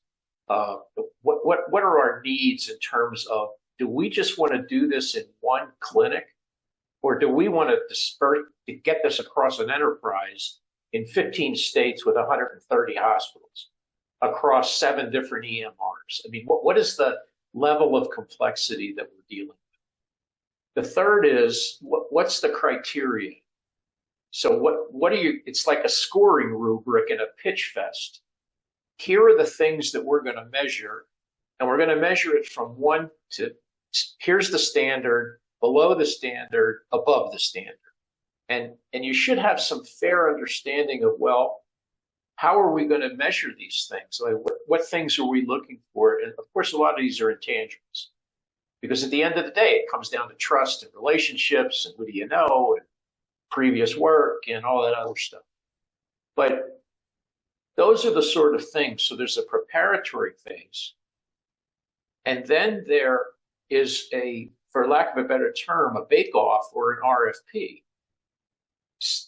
What are our needs in terms of, do we just want to do this in one clinic? Or do we want to disperse to get this across an enterprise in 15 states with 130 hospitals across 7 different EMRs? I mean, what is the level of complexity that we're dealing with? The third is, what's the criteria? So what are you, it's like a scoring rubric in a pitch fest. Here are the things that we're going to measure, and we're going to measure it from 1 to, here's the standard, below the standard, above the standard. And you should have some fair understanding of, well, how are we going to measure these things? Like, what things are we looking for? And of course, a lot of these are intangibles, because at the end of the day, it comes down to trust and relationships and who do you know and previous work and all that other stuff. But those are the sort of things. So there's a preparatory phase. And then there is for lack of a better term, a bake-off or an RFP.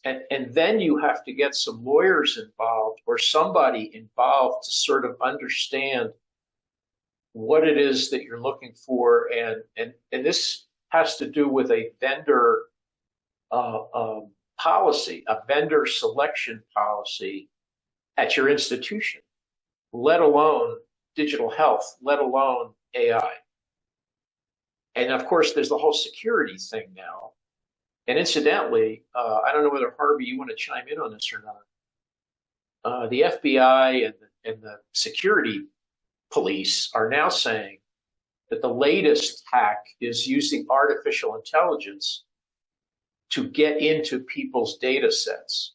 And then you have to get some lawyers involved or somebody involved to sort of understand what it is that you're looking for. And this has to do with a vendor policy, a vendor selection policy at your institution, let alone digital health, let alone AI. And of course, there's the whole security thing now. And incidentally, I don't know whether Harvey, you want to chime in on this or not. The FBI and the security police are now saying that the latest hack is using artificial intelligence to get into people's data sets.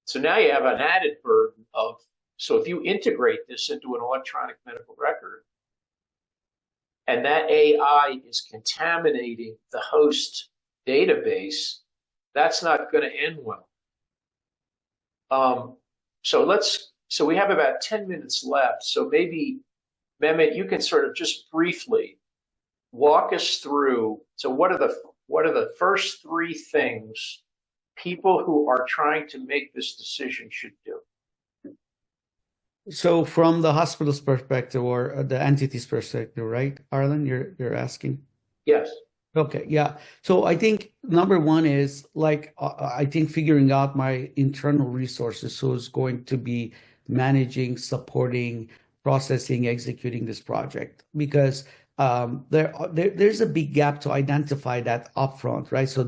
So now you have an added burden of, so if you integrate this into an electronic medical record, and that AI is contaminating the host database, that's not going to end well. So we have about 10 minutes left. So maybe, Mehmet, you can sort of just briefly walk us through. So what are the first three things people who are trying to make this decision should do? So from the hospital's perspective or the entity's perspective, right, Arlen, you're asking? Yes. Okay, yeah. So I think number one is I think figuring out my internal resources, who's going to be managing, supporting, processing, executing this project, because there's a big gap to identify that upfront, right? So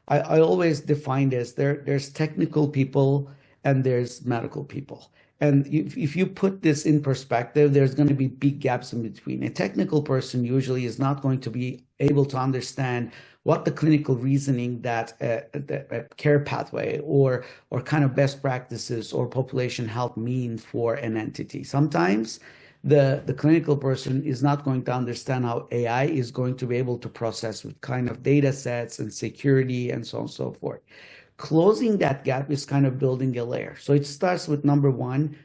I always define this, there's technical people and there's medical people. And if you put this in perspective, there's going to be big gaps in between. A technical person usually is not going to be able to understand what the clinical reasoning that the care pathway or kind of best practices or population health mean for an entity. Sometimes the clinical person is not going to understand how AI is going to be able to process with kind of data sets and security and so on and so forth. Closing that gap is kind of building a layer. So it starts with number one,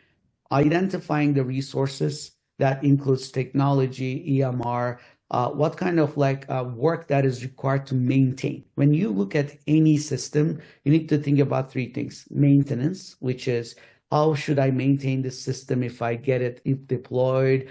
identifying the resources. That includes technology, EMR, what kind of work that is required to maintain. When you look at any system, you need to think about three things. Maintenance, which is how should I maintain the system if I get it deployed,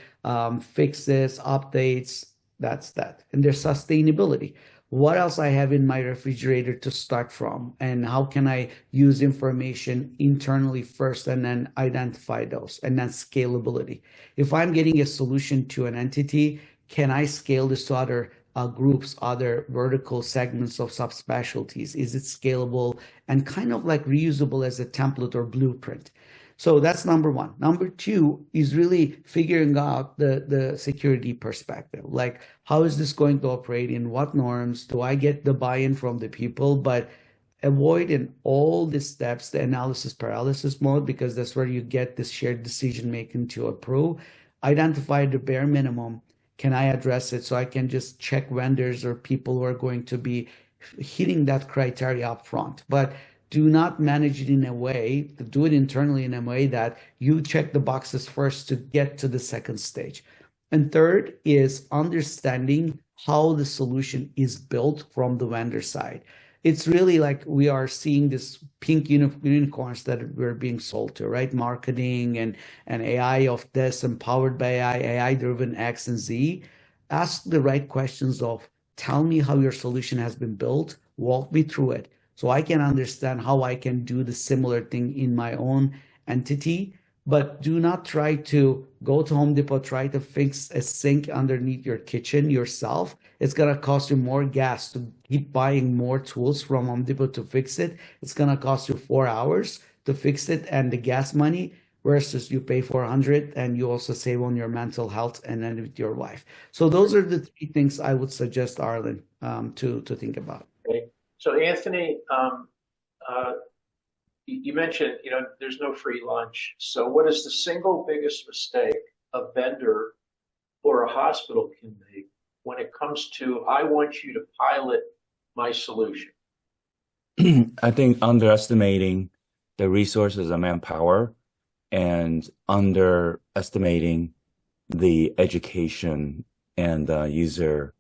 fixes, updates, that's that. And there's sustainability. What else I have in my refrigerator to start from, and how can I use information internally first and then identify those, and then scalability. If I'm getting a solution to an entity, can I scale this to other groups, other vertical segments of subspecialties? Is it scalable and kind of like reusable as a template or blueprint? So that's number one. Number two is really figuring out the security perspective. Like, how is this going to operate? In what norms? Do I get the buy-in from the people? But avoid in all the steps the analysis paralysis mode, because that's where you get this shared decision making to approve. Identify the bare minimum. Can I address it? So I can just check vendors or people who are going to be hitting that criteria up front. But do not manage it in a way, do it internally in a way that you check the boxes first to get to the second stage. And third is understanding how the solution is built from the vendor side. It's really like we are seeing this pink unicorns that we're being sold to, right? Marketing and AI of this, empowered by AI-driven X and Z. Ask the right questions of, tell me how your solution has been built, walk me through it, so I can understand how I can do the similar thing in my own entity. But do not try to go to Home Depot, try to fix a sink underneath your kitchen yourself. It's going to cost you more gas to keep buying more tools from Home Depot to fix it. It's going to cost you 4 hours to fix it and the gas money, versus you pay 400 and you also save on your mental health and then with your wife. So those are the three things I would suggest, Arlen, to think about. Okay. So Anthony, you mentioned, there's no free lunch. So what is the single biggest mistake a vendor or a hospital can make when it comes to, I want you to pilot my solution? I think underestimating the resources and manpower and underestimating the education and user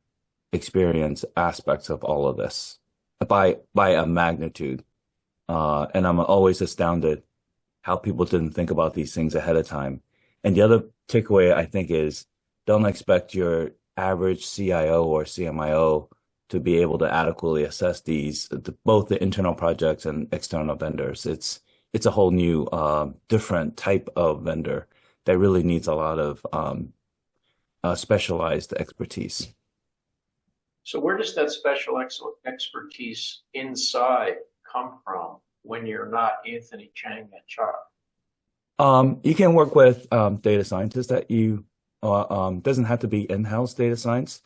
experience aspects of all of this by a magnitude. And I'm always astounded how people didn't think about these things ahead of time. And the other takeaway, I think, is don't expect your average CIO or CMIO to be able to adequately assess these, both the internal projects and external vendors. It's a whole new, different type of vendor that really needs a lot of specialized expertise. So where does that special expertise inside come from when you're not Anthony Chang at CHOC? You can work with data scientists that you doesn't have to be in-house data science.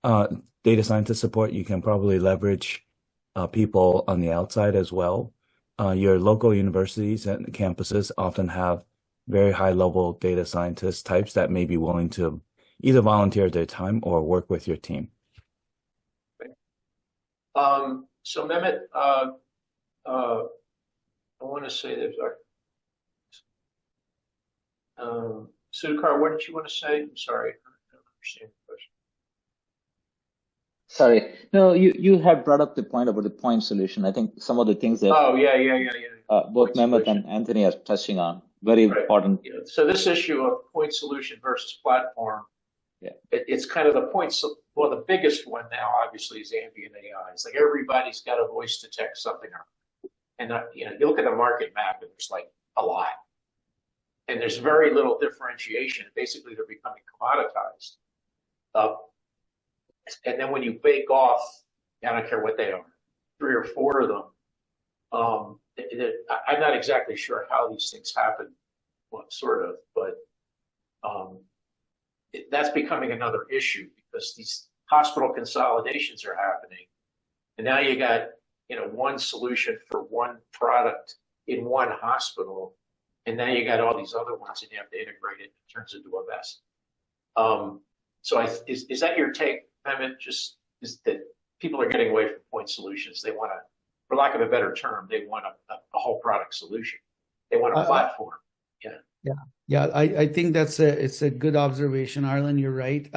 Data scientist support, you can probably leverage people on the outside as well. Your local universities and campuses often have very high-level data scientist types that may be willing to either volunteer their time or work with your team. So Mehmet, I want to say that, Sudhakar, what did you want to say? I'm sorry, I don't understand the question. Sorry, no, you had brought up the point about the point solution. I think some of the things that both Mehmet and Anthony are touching on, very important. Yeah. So this issue of point solution versus platform, it's kind of the points. Well, the biggest one now, obviously, is ambient AI. It's like everybody's got a voice to text something, and you look at the market map, and there's like a lot, and there's very little differentiation. Basically, they're becoming commoditized. And then when you bake off, I don't care what they are, 3 or 4 of them, I'm not exactly sure how these things happen, well, sort of, but that's becoming another issue because these hospital consolidations are happening. And now you got, one solution for one product in one hospital. And now you got all these other ones and you have to integrate it. It turns into a mess. So is that your take, Mehmet? Is that people are getting away from point solutions? They want to, for lack of a better term, they want a whole product solution. They want a platform. Yeah. I think it's a good observation, Arlen. You're right.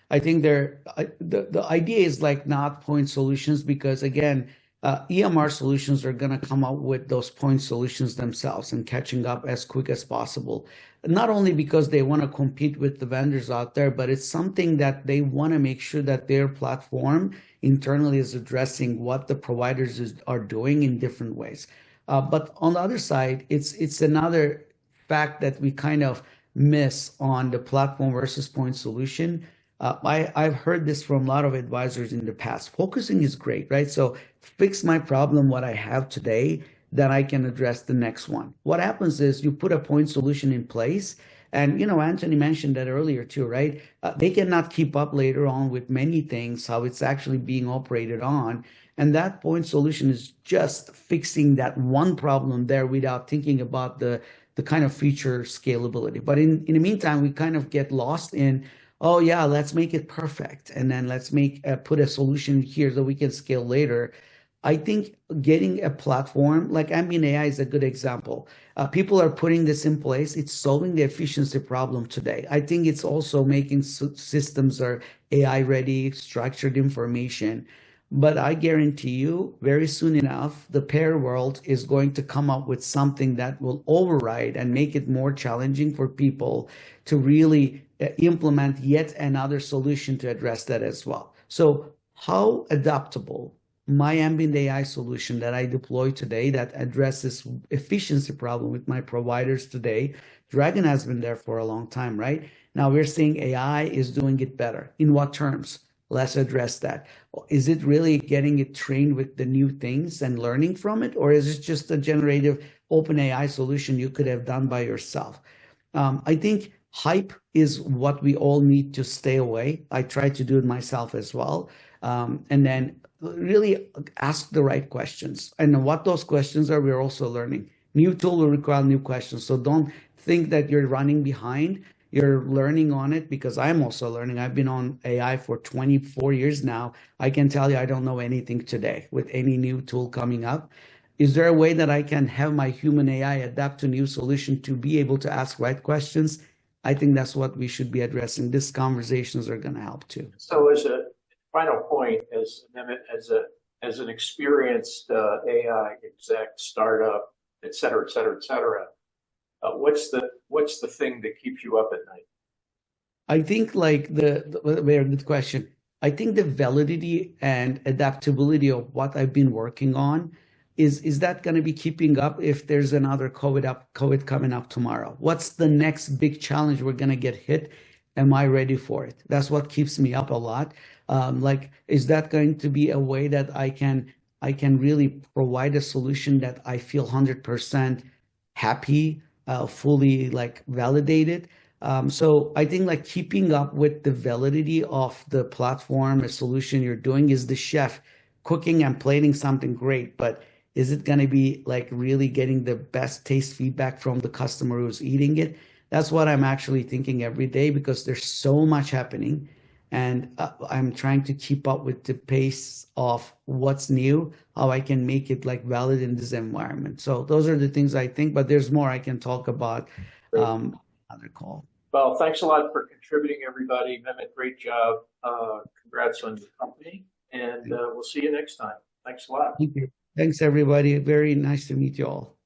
I think the idea is like not point solutions because again, EMR solutions are going to come up with those point solutions themselves and catching up as quick as possible. Not only because they want to compete with the vendors out there, but it's something that they want to make sure that their platform internally is addressing what the providers are doing in different ways. But on the other side, it's another fact that we kind of miss on the platform versus point solution. I've heard this from a lot of advisors in the past. Focusing is great, right? So fix my problem, what I have today, then I can address the next one. What happens is you put a point solution in place, and Anthony mentioned that earlier too, right? They cannot keep up later on with many things, how it's actually being operated on. And that point solution is just fixing that one problem there without thinking about the kind of feature scalability. But in the meantime, we kind of get lost in, oh yeah, let's make it perfect. And then let's put a solution here so we can scale later. I think getting a platform like ambient AI is a good example. People are putting this in place. It's solving the efficiency problem today. I think it's also making systems are AI ready, structured information. But I guarantee you, very soon enough, the payer world is going to come up with something that will override and make it more challenging for people to really implement yet another solution to address that as well. So how adaptable my ambient AI solution that I deploy today that addresses efficiency problem with my providers today, Dragon has been there for a long time, right? Now we're seeing AI is doing it better. In what terms? Let's address that. Is it really getting it trained with the new things and learning from it? Or is it just a generative open AI solution you could have done by yourself? I think hype is what we all need to stay away. I try to do it myself as well. And then really ask the right questions. And what those questions are, we're also learning. New tool will require new questions. So don't think that you're running behind. You're learning on it because I'm also learning. I've been on AI for 24 years now. I can tell you I don't know anything today with any new tool coming up. Is there a way that I can have my human AI adapt to new solution to be able to ask right questions? I think that's what we should be addressing. These conversations are going to help too. So as a final point, as an experienced AI exec, startup, et cetera, et cetera, et cetera, what's the thing that keeps you up at night? I think like very good question. I think the validity and adaptability of what I've been working on is that going to be keeping up if there's another COVID coming up tomorrow? What's the next big challenge we're going to get hit? Am I ready for it? That's what keeps me up a lot. Like, is that going to be a way that I can really provide a solution that I feel 100% happy, fully like validated? So I think like keeping up with the validity of the platform, a solution you're doing, is the chef cooking and plating something great, but is it going to be like really getting the best taste feedback from the customer who's eating it? That's what I'm actually thinking every day, because there's so much happening, and I'm trying to keep up with the pace of what's new, how I can make it like valid in this environment. So those are the things I think, but there's more I can talk about other call. Well, thanks a lot for contributing, everybody. Mehmet, great job. Congrats on your company, and we'll see you next time. Thanks a lot. Thank you. Thanks, everybody. Very nice to meet you all.